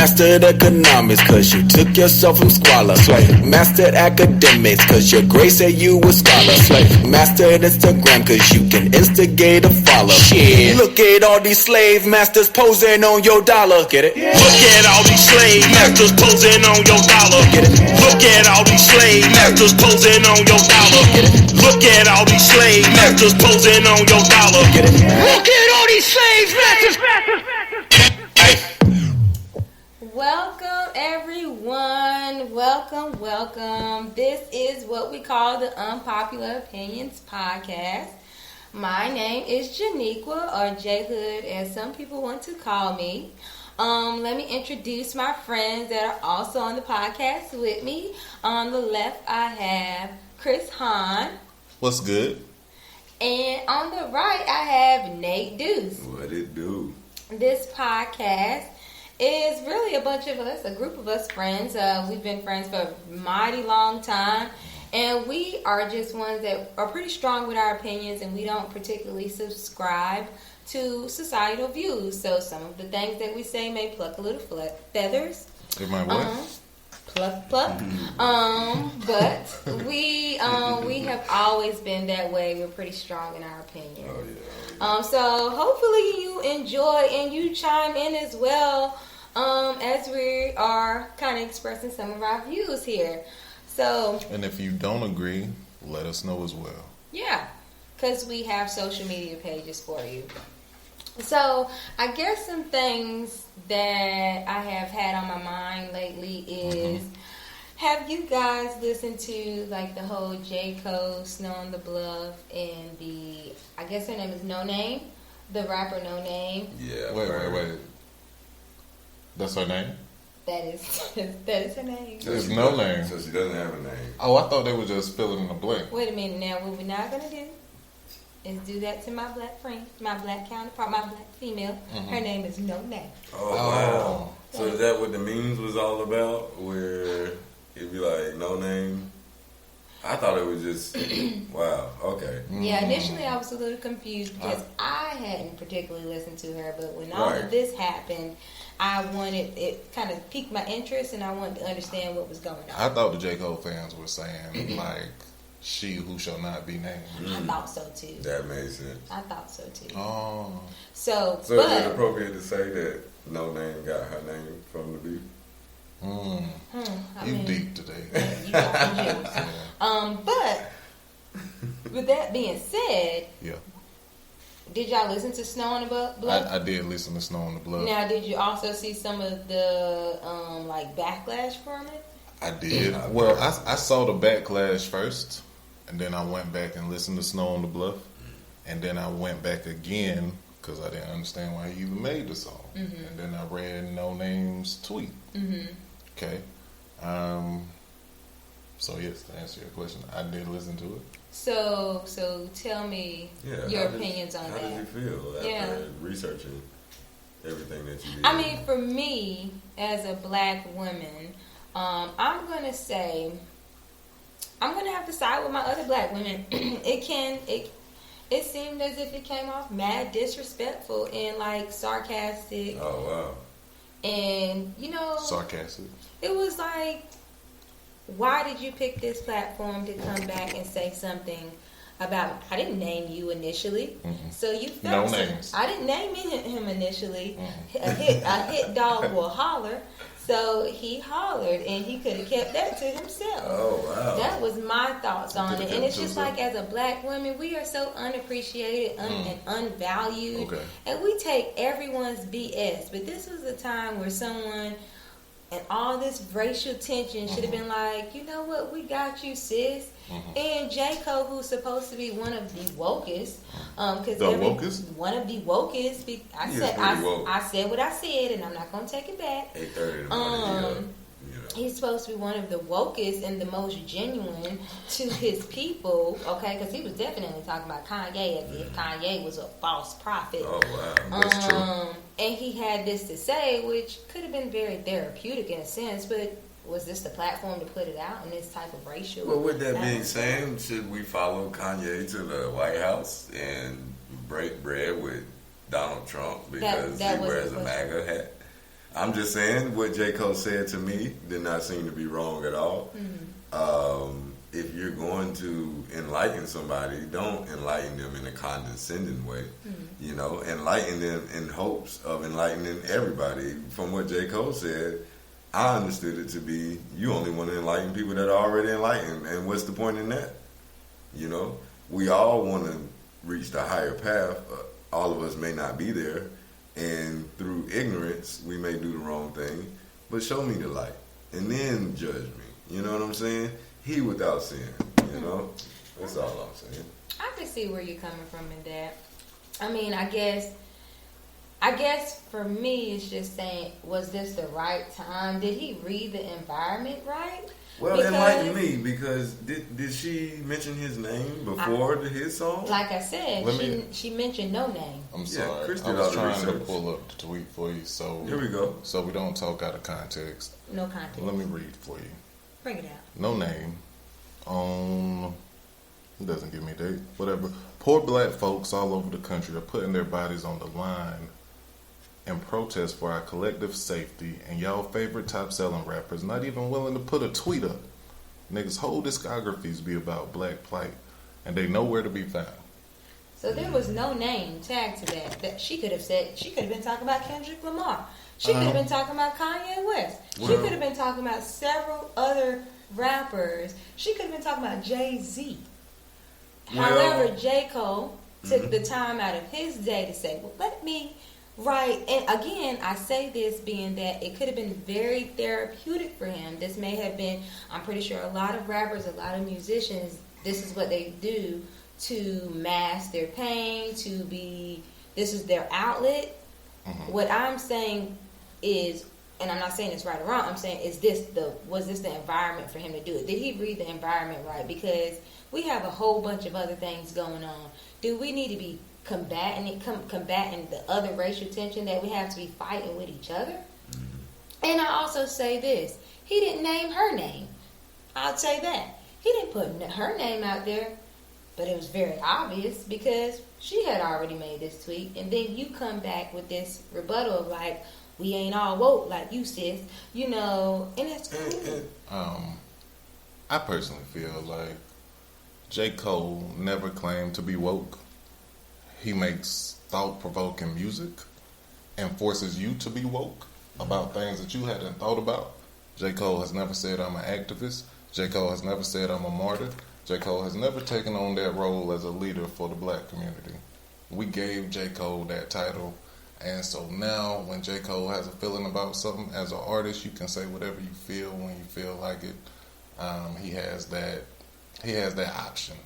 Mastered economics, cause you took yourself from squalor. Slave. Mastered academics, cause your grades say you a scholar. Slave. Mastered Instagram, cause you can instigate a follow. Shit. Look at all these slave masters posing on your dollar. Get it? Yeah. Look at all these slave masters posing on your dollar. Get it? Look at all these slave masters posing on your dollar. Get it? Look at all these slave masters posing on your dollar. Get it? Look at all these slave masters. Welcome everyone. Welcome. This is what we call the Unpopular Opinions podcast. My name is Janiqua, or J Hood as some people want to call me. Let me introduce my friends that are also on the podcast with me. On the left I have Chris Hahn. What's good? And on the right I have Nate Deuce. What it do? This podcast is really a bunch of us, a group of us friends. We've been friends for a mighty long time, and we are just ones that are pretty strong with our opinions, and we don't particularly subscribe to societal views. So some of the things that we say may pluck a little feathers. It might what? Pluck. But we have always been that way. We're pretty strong in our opinions. Oh yeah. So hopefully you enjoy and you chime in as well, as we are kind of expressing some of our views here. So. And if you don't agree, let us know as well. Yeah, because we have social media pages for you. So I guess some things that I have had on my mind lately is, have you guys listened to like the whole J. Cole, Snow on the Bluff, and the, I guess her name is No Name, the rapper No Name? Yeah. Wait. That's her name? That is her name. There's no name. So she doesn't have a name. Oh, I thought they were just filling in the blank. Wait a minute now. What we're not gonna do is do that to my black friend, my black counterpart, my black female. Her name is No Name. Oh wow. So is that what the memes was all about? Where it'd be like No Name? I thought it was just wow. Okay. Yeah, initially I was a little confused because I hadn't particularly listened to her, but when all of this happened, it kind of piqued my interest, and I wanted to understand what was going on. I thought the J. Cole fans were saying like, she who shall not be named. I thought so too. That made sense. I thought so too. Oh. So is it appropriate to say that No Name got her name from the beat? You deep today. You got me juice. But with that being said, yeah. Did y'all listen to Snow on the Bluff? I did listen to Snow on the Bluff. Now, did you also see some of the like backlash from it? I did. Well, I saw the backlash first, and then I went back and listened to Snow on the Bluff, and then I went back again because I didn't understand why he even made the song, and then I read No Name's tweet. Okay. So yes, to answer your question, I did listen to it. So tell me your opinions on that. How did you feel after researching everything that you did? I mean, for me, as a black woman, I'm going to say, I'm going to have to side with my other black women. It seemed as if it came off mad disrespectful and like sarcastic. Oh, wow. And, sarcastic. It was like, why did you pick this platform to come back and say something about, I didn't name you initially, so you felt no names. I didn't name him initially. A hit dog will holler, so he hollered, and he could have kept that to himself. Oh wow! That was my thoughts on it, and it's just like, as a black woman, we are so unappreciated and unvalued, and we take everyone's BS. But this was a time where someone. And all this racial tension should have been like, you know what, we got you, sis. And J. Cole, who's supposed to be one of the wokest, one of the wokest. I said what I said, and I'm not gonna take it back. 8:30 in the morning. He's supposed to be one of the wokest and the most genuine to his people, okay? Because he was definitely talking about Kanye as if Kanye was a false prophet. Oh, wow. That's true. And he had this to say, which could have been very therapeutic in a sense, but was this the platform to put it out in this type of racial... Well, with that being said, should we follow Kanye to the White House and break bread with Donald Trump because he wears a MAGA hat? I'm just saying what J. Cole said to me did not seem to be wrong at all. If you're going to enlighten somebody, don't enlighten them in a condescending way. You know, enlighten them in hopes of enlightening everybody. From what J. Cole said, I understood it to be you only want to enlighten people that are already enlightened. And what's the point in that? You know, we all want to reach the higher path. All of us may not be there. And through ignorance, we may do the wrong thing. But show me the light. And then judge me. You know what I'm saying? He without sin. You know? That's all I'm saying. I can see where you're coming from in that. I mean, I guess for me, it's just saying, was this the right time? Did he read the environment right? Well, enlighten me, because did she mention his name before his song? Like I said, she mentioned no name. I'm sorry. Chris I was trying to pull up the tweet for you, so here we go. So we don't talk out of context. No context. Let me read for you. Bring it out. No name. It doesn't give me a date. Whatever. Poor black folks all over the country are putting their bodies on the line in protest for our collective safety, and y'all favorite top-selling rappers not even willing to put a tweet up. Niggas' whole discographies be about black plight, and they nowhere to be found. So there was no name tagged to that. That she could have said. She could have been talking about Kendrick Lamar. She could have been talking about Kanye West. She could have been talking about several other rappers. She could have been talking about Jay-Z. However, J. Cole took the time out of his day to say, well, let me write. And again, I say this being that it could have been very therapeutic for him. This may have been, I'm pretty sure a lot of rappers, a lot of musicians, this is what they do to mask their pain, this is their outlet. What I'm saying is, and I'm not saying it's right or wrong, I'm saying, was this the environment for him to do it? Did he read the environment right? Because we have a whole bunch of other things going on. Do we need to be combating the other racial tension that we have to be fighting with each other? And I also say this, he didn't name her name. I'll say that. He didn't put her name out there, but it was very obvious because she had already made this tweet, and then you come back with this rebuttal of like, we ain't all woke like you, sis. You know, and it's cool. I personally feel like J. Cole never claimed to be woke. He makes thought-provoking music and forces you to be woke about things that you hadn't thought about. J. Cole has never said I'm an activist. J. Cole has never said I'm a martyr. J. Cole has never taken on that role as a leader for the black community. We gave J. Cole that title, and so now when J. Cole has a feeling about something, as an artist, you can say whatever you feel when you feel like it. He has that option.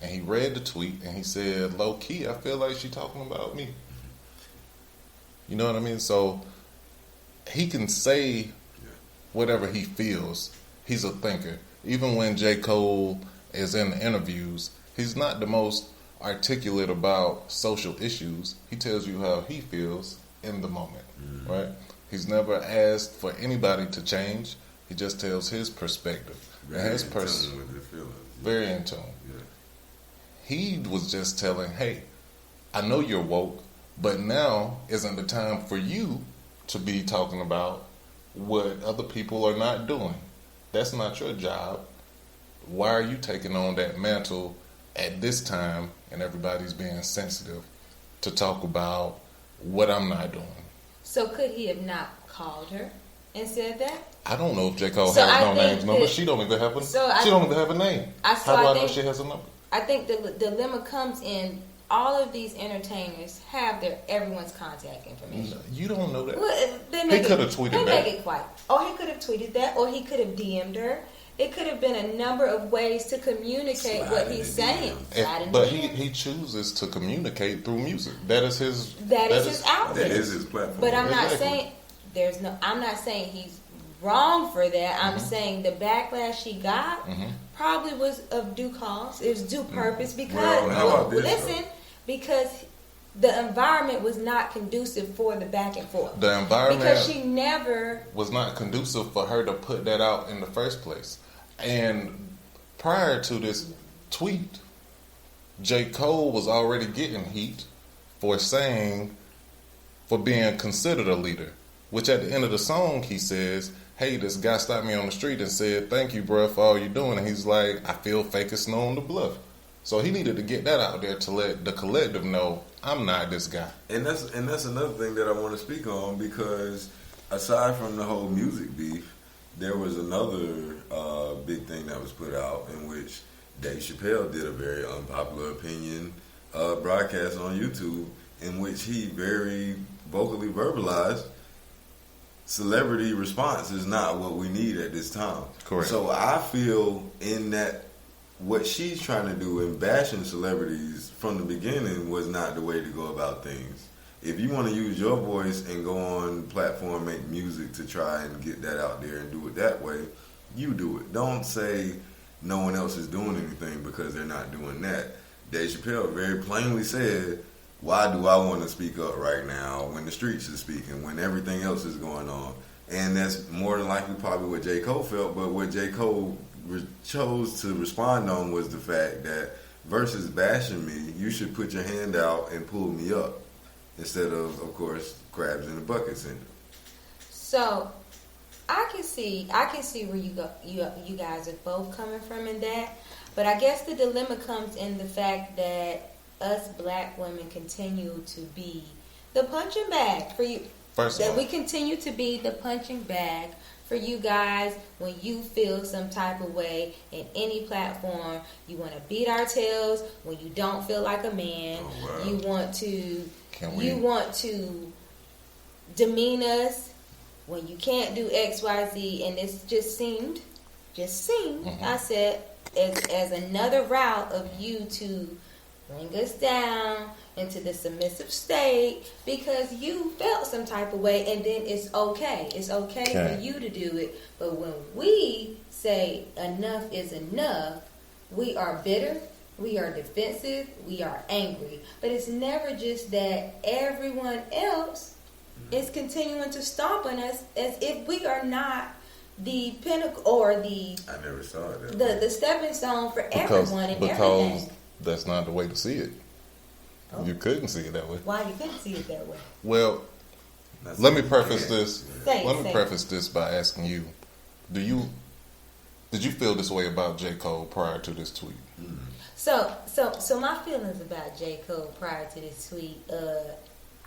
And he read the tweet and he said, low key, I feel like she talking about me. You know what I mean? So he can say whatever he feels. He's a thinker. Even when J. Cole is in interviews, he's not the most articulate about social issues. He tells you how he feels in the moment, right? He's never asked for anybody to change. He just tells his perspective. Very in tune with your feelings. Very in tune. Yeah. He was just telling, hey, I know you're woke, but now isn't the time for you to be talking about what other people are not doing. That's not your job. Why are you taking on that mantle at this time and everybody's being sensitive to talk about what I'm not doing? So could he have not called her and said that? I don't know if J. Cole has no names number. She don't even have a name. How do I know she has a number? I think the dilemma comes in all of these entertainers have everyone's contact information. No, you don't know that. Well, he could have tweeted that. Make it quiet. Or he could have tweeted that, or he could have DM'd her. It could have been a number of ways to communicate what he's saying. But he chooses to communicate through music. That is his outlet. That is his platform. But I'm not saying I'm not saying he's wrong for that. I'm saying the backlash he got probably was of due cause. It was due purpose because because the environment was not conducive for the back and forth. The environment because she never was not conducive for her to put that out in the first place. And prior to this tweet, J. Cole was already getting heat for being considered a leader. Which at the end of the song, he says, hey, this guy stopped me on the street and said, thank you, bro, for all you're doing. And he's like, I feel fake as snow on the bluff. So he needed to get that out there to let the collective know, I'm not this guy. And that's another thing that I want to speak on, because aside from the whole music beef, there was another big thing that was put out in which Dave Chappelle did a very unpopular opinion broadcast on YouTube, in which he very vocally verbalized celebrity response is not what we need at this time. Correct. So I feel in that what she's trying to do in bashing celebrities from the beginning was not the way to go about things. If you want to use your voice and go on platform, make music to try and get that out there and do it that way, you do it. Don't say no one else is doing anything because they're not doing that. Dave Chappelle very plainly said, why do I want to speak up right now when the streets are speaking, when everything else is going on? And that's more than likely probably what J. Cole felt, but what J. Cole chose to respond on was the fact that versus bashing me, you should put your hand out and pull me up instead of course, crabs in the bucket syndrome. So I can see where you guys are both coming from in that, but I guess the dilemma comes in the fact that us black women continue to be the punching bag for you. We continue to be the punching bag for you guys when you feel some type of way in any platform. You want to beat our tails when you don't feel like a man. Oh, wow. You want to demean us when you can't do X, Y, Z, and it's just seemed, I said, as another route of you to bring us down into the submissive state because you felt some type of way, and then it's okay. It's okay for you to do it. But when we say enough is enough, we are bitter, we are defensive, we are angry. But it's never just that everyone else is continuing to stomp on us as if we are not the pinnacle or the I never saw it. The stepping stone for everyone and everything. That's not the way to see it. Oh. You couldn't see it that way. Why you couldn't see it that way? Well, let me preface this. Preface this by asking you: did you feel this way about J. Cole prior to this tweet? Mm-hmm. So my feelings about J. Cole prior to this tweet,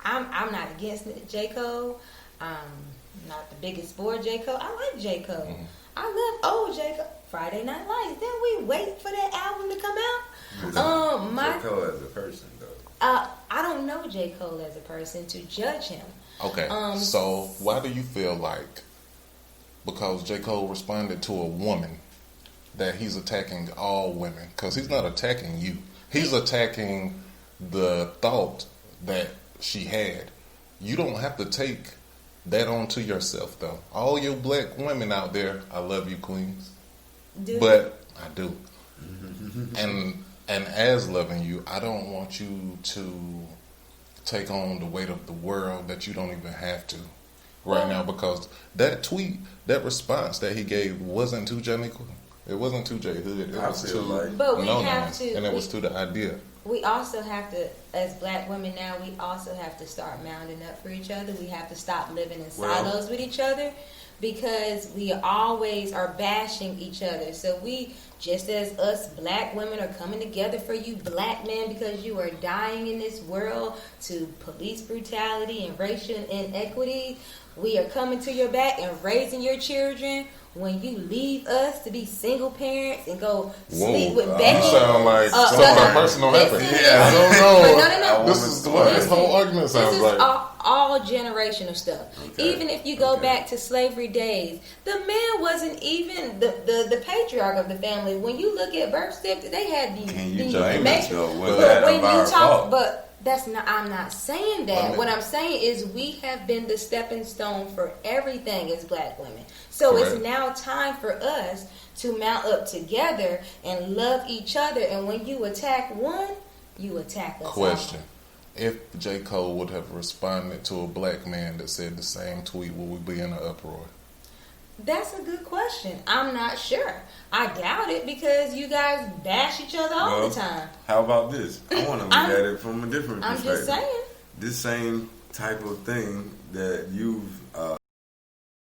I'm not against J. Cole. I'm not the biggest for J. Cole. I like J. Cole. Mm-hmm. I love old J. Cole. Friday Night Lights. Then we wait for that album to come out. J. Cole as a person, though. I don't know J. Cole as a person to judge him. Okay. So why do you feel like because J. Cole responded to a woman that he's attacking all women? Because he's not attacking you. He's attacking the thought that she had. You don't have to take that onto yourself, though. All your black women out there, I love you, queens. But I do. And as loving you, I don't want you to take on the weight of the world that you don't even have to right now, because that tweet, that response that he gave wasn't to Janiqua. It wasn't to J Hood. It was to and it was to the idea. We also have to, as black women now, we also have to start mounting up for each other. We have to stop living in silos with each other, because we always are bashing each other. So we, just as us black women are coming together for you black men because you are dying in this world to police brutality and racial inequity, we are coming to your back and raising your children. When you leave us to be single parents and go sleep with Becky. You sound like something personal happened. I don't know. This is what this whole argument sounds like. All generational stuff. Okay. Even if you go back to slavery days, the man wasn't even the patriarch of the family. When you look at birth certificates, they had these. I'm not saying that. What I'm saying is we have been the stepping stone for everything as black women. So It's now time for us to mount up together and love each other. And when you attack one, you attack us. Question. If J. Cole would have responded to a black man that said the same tweet, would we be in an uproar? That's a good question. I'm not sure. I doubt it, because you guys bash each other all the time. How about this? I want to look at it from a different perspective. I'm just saying. This same type of thing that you've